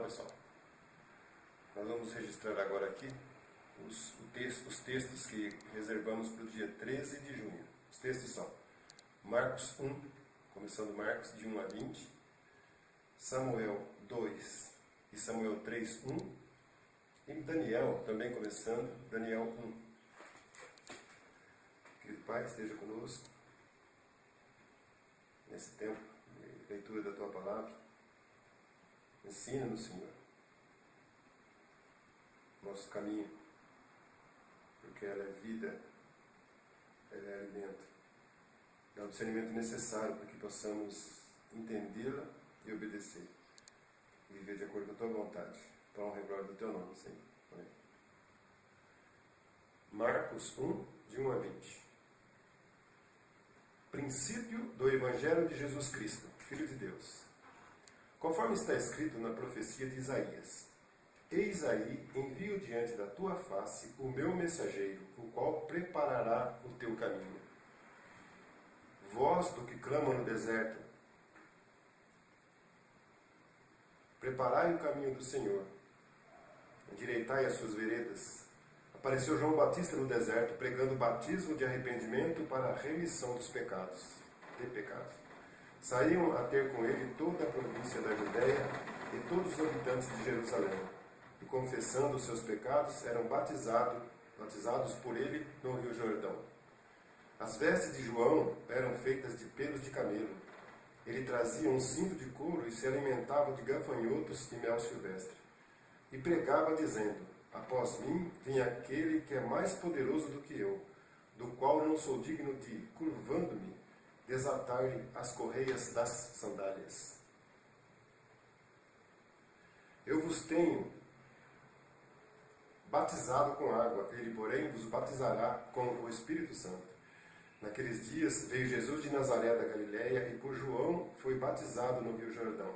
pessoal, nós vamos registrar agora aqui os textos que reservamos para o dia 13 de junho. Os textos são Marcos 1, começando Marcos de 1 a 20, Samuel 2 e Samuel 3, 1, e Daniel, também começando, Daniel 1. Querido Pai, esteja conosco nesse tempo de leitura da Tua Palavra. Ensina-nos, Senhor, nosso caminho, porque ela é vida, ela é alimento. Dá o discernimento necessário para que possamos entendê-la e obedecer, e viver de acordo com a Tua vontade, para a honra e glória do Teu nome, Senhor. Amém. Marcos 1, de 1 a 20. Princípio do Evangelho de Jesus Cristo, Filho de Deus. Conforme está escrito na profecia de Isaías: Eis aí, envio diante da tua face o meu mensageiro, o qual preparará o teu caminho. Voz do que clama no deserto: preparai o caminho do Senhor, endireitai as suas veredas. Apareceu João Batista no deserto, pregando batismo de arrependimento para a remissão dos pecados. Saíam a ter com ele toda a província da Judéia e todos os habitantes de Jerusalém, e confessando os seus pecados, eram batizados por ele no Rio Jordão. As vestes de João eram feitas de pelos de camelo. Ele trazia um cinto de couro e se alimentava de gafanhotos e mel silvestre. E pregava dizendo: Após mim vem aquele que é mais poderoso do que eu, do qual não sou digno de, curvando-me, desatar-lhe as correias das sandálias. Eu vos tenho batizado com água, ele, porém, vos batizará com o Espírito Santo. Naqueles dias veio Jesus de Nazaré da Galileia e por João foi batizado no Rio Jordão.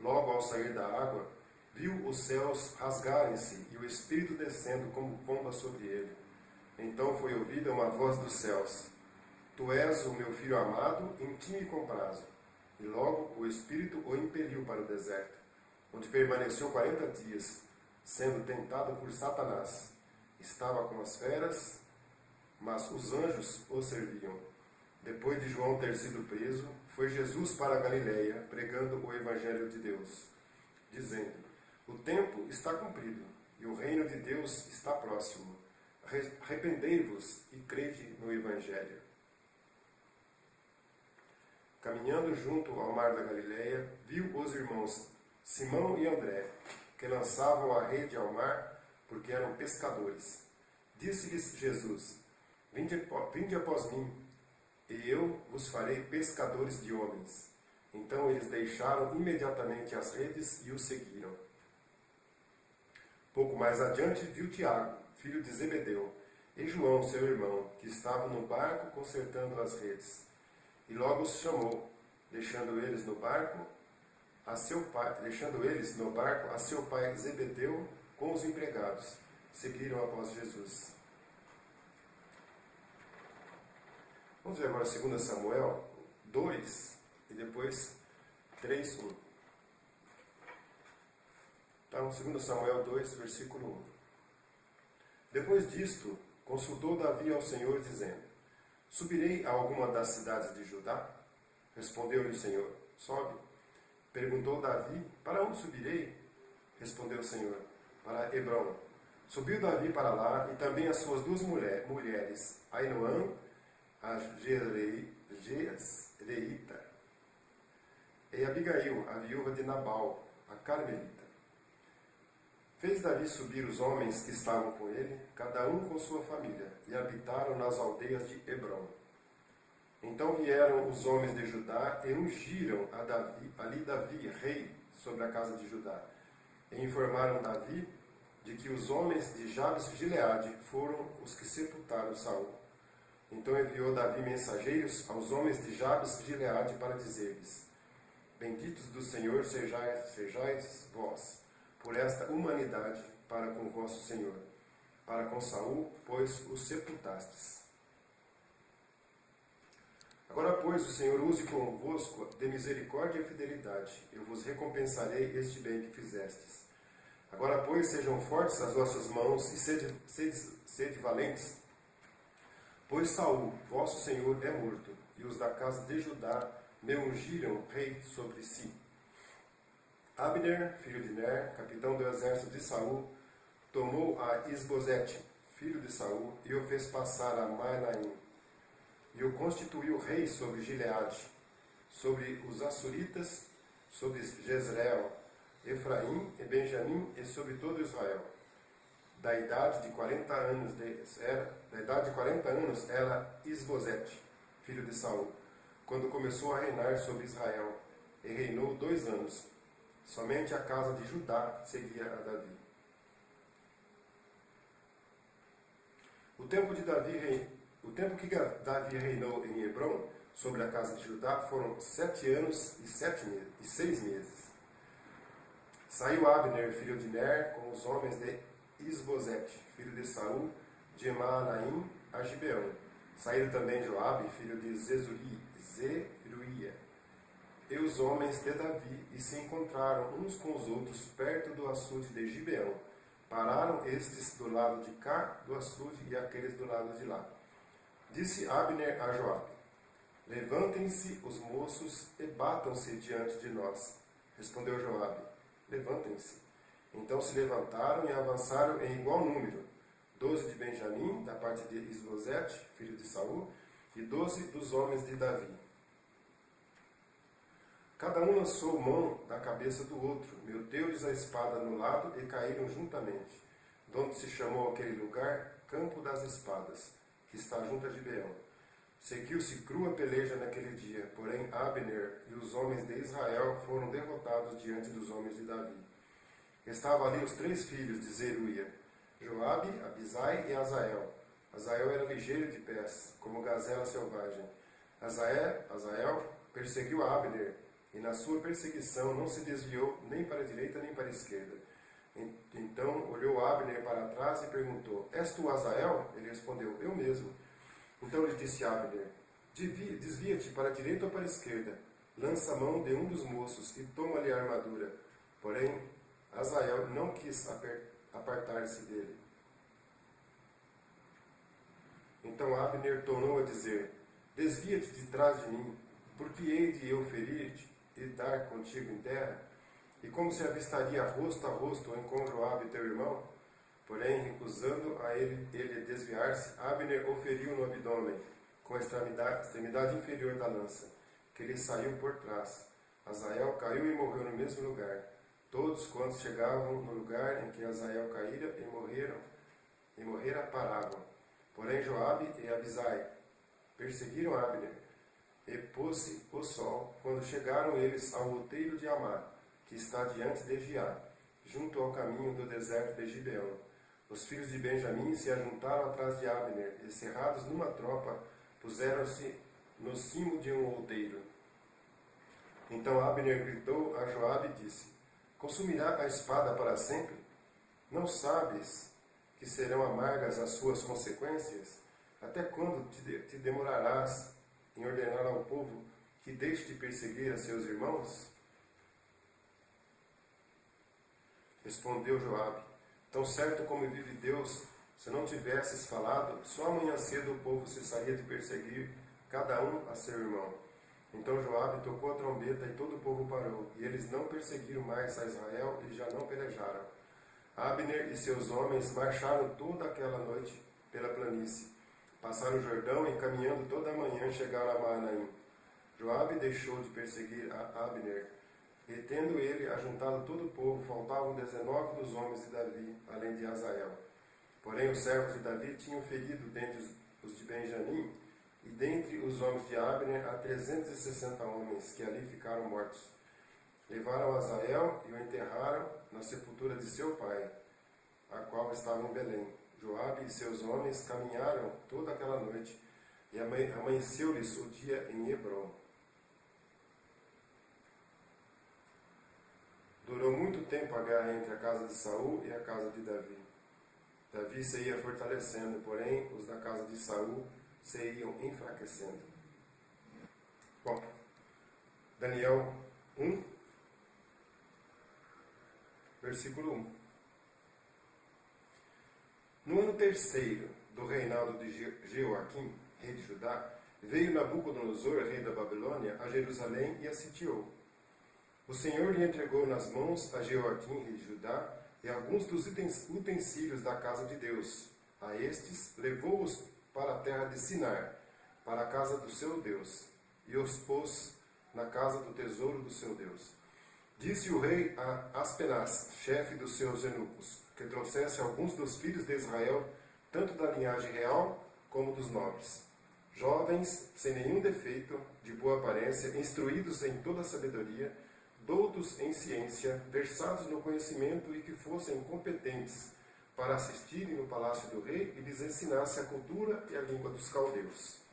Logo ao sair da água, viu os céus rasgarem-se e o Espírito descendo como pomba sobre ele. Então foi ouvida uma voz dos céus: Tu és o meu filho amado, em ti me comprazo. E logo o Espírito o impeliu para o deserto, onde permaneceu 40 dias, sendo tentado por Satanás. Estava com as feras, mas os anjos o serviam. Depois de João ter sido preso, foi Jesus para a Galileia, pregando o Evangelho de Deus, dizendo: O tempo está cumprido, e o reino de Deus está próximo. Arrependei-vos e crede no Evangelho. Caminhando junto ao mar da Galileia, viu os irmãos Simão e André, que lançavam a rede ao mar, porque eram pescadores. Disse-lhes Jesus: Vinde após mim, e eu vos farei pescadores de homens. Então eles deixaram imediatamente as redes e o seguiram. Pouco mais adiante viu Tiago, filho de Zebedeu, e João, seu irmão, que estavam no barco consertando as redes. E logo os chamou, deixando eles no barco a seu pai Zebedeu com os empregados. Seguiram após Jesus. Vamos ver agora 2 Samuel 2 e depois 3, 1. Então, 2 Samuel 2, versículo 1. Depois disto, consultou Davi ao Senhor, dizendo: Subirei a alguma das cidades de Judá? Respondeu-lhe o Senhor: Sobe. Perguntou Davi: Para onde subirei? Respondeu o Senhor: Para Hebrom. Subiu Davi para lá, e também as suas duas mulheres, Ainoã, a Jezreelita, e Abigail, a viúva de Nabal, a Carmelita. Fez Davi subir os homens que estavam com ele, cada um com sua família, e habitaram nas aldeias de Hebrom. Então vieram os homens de Judá e ungiram Davi, rei, sobre a casa de Judá. E informaram Davi de que os homens de Jabes de Gileade foram os que sepultaram Saul. Então enviou Davi mensageiros aos homens de Jabes de Gileade para dizer-lhes: Benditos do Senhor sejais vós, por esta humanidade para com vosso Senhor, para com Saul, pois o sepultastes. Agora, pois, o Senhor use convosco de misericórdia e fidelidade. Eu vos recompensarei este bem que fizestes. Agora, pois, sejam fortes as vossas mãos e sede valentes. Pois Saul, vosso senhor, é morto, e os da casa de Judá me ungiram rei sobre si. Abner, filho de Ner, capitão do exército de Saul, tomou a Isbosete, filho de Saul, e o fez passar a Maanaim, e o constituiu rei sobre Gileade, sobre os Assuritas, sobre Jezreel, Efraim e Benjamim, e sobre todo Israel. Da idade de 40 anos era Isbosete, filho de Saul, quando começou a reinar sobre Israel, e reinou 2 anos. Somente a casa de Judá seguia a Davi. O tempo que Davi reinou em Hebrom, sobre a casa de Judá, foram 7 anos e 6 meses. Saiu Abner, filho de Ner, com os homens de Isbosete, filho de Saul, de Maanaim, a Gibeão. Saíram também Joabe, filho de Zeruia, e os homens de Davi, e se encontraram uns com os outros perto do açude de Gibeão. Pararam estes do lado de cá do açude e aqueles do lado de lá. Disse Abner a Joabe: levantem-se os moços e batam-se diante de nós. Respondeu Joabe: levantem-se. Então se levantaram e avançaram em igual número, 12 de Benjamim, da parte de Isbosete, filho de Saul, e 12 dos homens de Davi. Cada um lançou mão da cabeça do outro, meteu-lhes a espada no lado e caíram juntamente, donde se chamou aquele lugar Campo das Espadas, que está junto a Gibeão. Seguiu-se crua peleja naquele dia, porém Abner e os homens de Israel foram derrotados diante dos homens de Davi. Estavam ali os 3 filhos de Zeruia, Joabe, Abisai e Azael. Azael era ligeiro de pés, como gazela selvagem. Azael perseguiu Abner, e na sua perseguição não se desviou nem para a direita nem para a esquerda. Então olhou Abner para trás e perguntou: és tu Azael? Ele respondeu: eu mesmo. Então lhe disse Abner: desvia-te para a direita ou para a esquerda, lança a mão de um dos moços e toma-lhe a armadura. Porém, Azael não quis apartar-se dele. Então Abner tornou a dizer: desvia-te de trás de mim, porque hei de eu ferir-te e dar contigo em terra? E como se avistaria rosto a rosto com Joabe teu irmão? Porém, recusando a ele desviar-se, Abner o feriu no abdômen, com a extremidade inferior da lança, que lhe saiu por trás. Azael caiu e morreu no mesmo lugar. Todos quantos chegavam no lugar em que Azael caíra e morrera paravam. Porém Joabe e Abisai perseguiram Abner, e pôs-se o sol, quando chegaram eles ao outeiro de Amá, que está diante de Giá, junto ao caminho do deserto de Gibeão. Os filhos de Benjamim se ajuntaram atrás de Abner, e cerrados numa tropa, puseram-se no cimo de um outeiro. Então Abner gritou a Joabe e disse: consumirá a espada para sempre? Não sabes que serão amargas as suas consequências? Até quando te demorarás em ordenar ao povo que deixe de perseguir a seus irmãos? Respondeu Joabe: tão certo como vive Deus, se não tivesses falado, só amanhã cedo o povo cessaria de perseguir cada um a seu irmão. Então Joabe tocou a trombeta e todo o povo parou, e eles não perseguiram mais a Israel e já não pelejaram. Abner e seus homens marcharam toda aquela noite pela planície. Passaram o Jordão e, caminhando toda a manhã, chegaram a Maanaim. Joabe deixou de perseguir a Abner, e tendo ele ajuntado todo o povo, faltavam 19 dos homens de Davi, além de Azael. Porém os servos de Davi tinham ferido dentre os de Benjamim, e dentre os homens de Abner há 360 homens, que ali ficaram mortos. Levaram Azael e o enterraram na sepultura de seu pai, a qual estava em Belém. Joabe e seus homens caminharam toda aquela noite, e amanheceu-lhes o dia em Hebrom. Durou muito tempo a guerra entre a casa de Saul e a casa de Davi. Davi se ia fortalecendo, porém os da casa de Saul se iam enfraquecendo. Bom, Daniel 1, versículo 1. No ano terceiro do reinado de Jeoaquim, rei de Judá, veio Nabucodonosor, rei da Babilônia, a Jerusalém e a sitiou. O Senhor lhe entregou nas mãos a Jeoaquim, rei de Judá, e alguns dos utensílios da casa de Deus. A estes levou-os para a terra de Sinar, para a casa do seu Deus, e os pôs na casa do tesouro do seu Deus. Disse o rei a Aspenaz, chefe dos seus eunucos, que trouxesse alguns dos filhos de Israel, tanto da linhagem real como dos nobres, jovens, sem nenhum defeito, de boa aparência, instruídos em toda a sabedoria, doutos em ciência, versados no conhecimento e que fossem competentes para assistirem no palácio do rei e lhes ensinasse a cultura e a língua dos caldeus.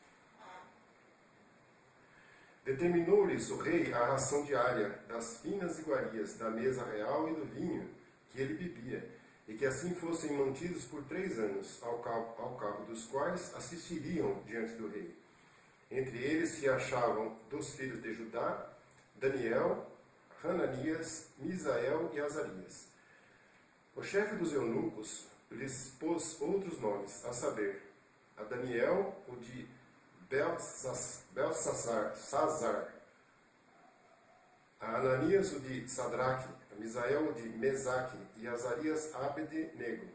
Determinou-lhes o rei a ração diária das finas iguarias da mesa real e do vinho que ele bebia, e que assim fossem mantidos por 3 anos, ao cabo dos quais assistiriam diante do rei. Entre eles se achavam dos filhos de Judá, Daniel, Hananias, Misael e Azarias. O chefe dos eunucos lhes pôs outros nomes, a saber, a Daniel, o de Belsassar, a Ananias, o de Sadraque, a Misael, o de Mesaque, e Azarias, Abed-nego.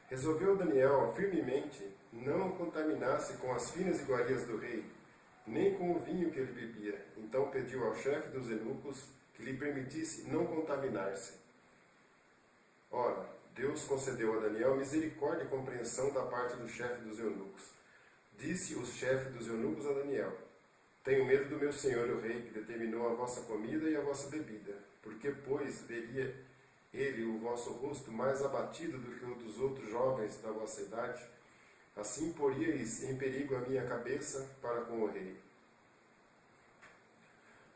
Resolveu Daniel firmemente não contaminasse com as finas iguarias do rei, nem com o vinho que ele bebia. Então pediu ao chefe dos eunucos que lhe permitisse não contaminar-se. Ora, Deus concedeu a Daniel misericórdia e compreensão da parte do chefe dos eunucos. Disse o chefe dos eunucos a Daniel: Tenho medo do meu senhor o rei, que determinou a vossa comida e a vossa bebida. Porque, pois, veria ele o vosso rosto mais abatido do que o dos outros jovens da vossa idade? Assim poríeis em perigo a minha cabeça para com o rei.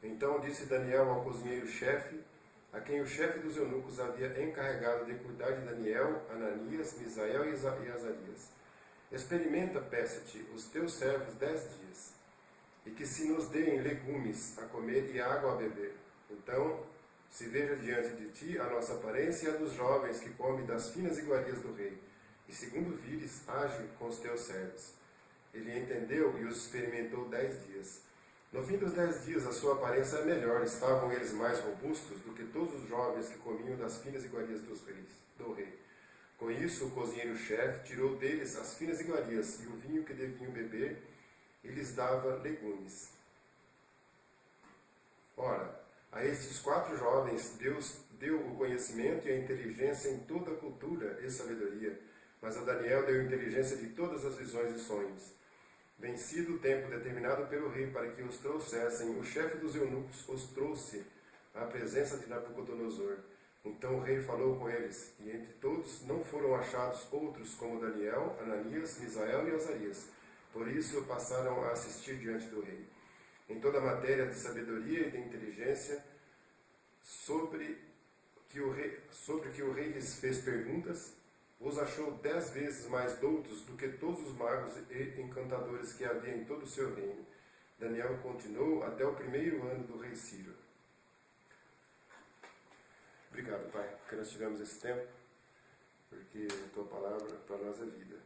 Então disse Daniel ao cozinheiro-chefe, a quem o chefe dos eunucos havia encarregado de cuidar de Daniel, Ananias, Misael e Azarias: Experimenta, peço-te, os teus servos 10 dias, e que se nos deem legumes a comer e água a beber. Então se veja diante de ti a nossa aparência e a dos jovens que comem das finas iguarias do rei, e segundo vires, age com os teus servos. Ele entendeu e os experimentou 10 dias. No fim dos 10 dias a sua aparência é melhor, estavam eles mais robustos do que todos os jovens que comiam das finas iguarias do rei. Com isso, o cozinheiro-chefe tirou deles as finas iguarias e o vinho que deviam beber, e lhes dava legumes. Ora, a estes 4 jovens Deus deu o conhecimento e a inteligência em toda a cultura e sabedoria, mas a Daniel deu inteligência de todas as visões e sonhos. Vencido o tempo determinado pelo rei para que os trouxessem, o chefe dos eunucos os trouxe à presença de Nabucodonosor. Então o rei falou com eles, e entre todos não foram achados outros como Daniel, Ananias, Misael e Azarias. Por isso passaram a assistir diante do rei. Em toda a matéria de sabedoria e de inteligência, sobre que o rei lhes fez perguntas, os achou 10 vezes mais doutos do que todos os magos e encantadores que havia em todo o seu reino. Daniel continuou até o 1º ano do rei Ciro. Obrigado, Pai, que nós tivemos esse tempo, porque a Tua palavra para nós é vida.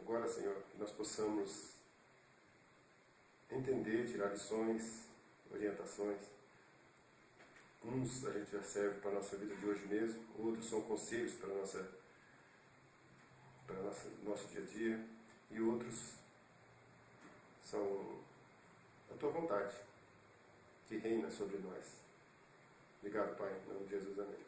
Agora, Senhor, que nós possamos entender, tirar lições, orientações. Uns a gente já serve para a nossa vida de hoje mesmo, outros são conselhos para nosso dia a dia, e outros são a Tua vontade, que reina sobre nós. Obrigado, Pai, em nome de Jesus, amém.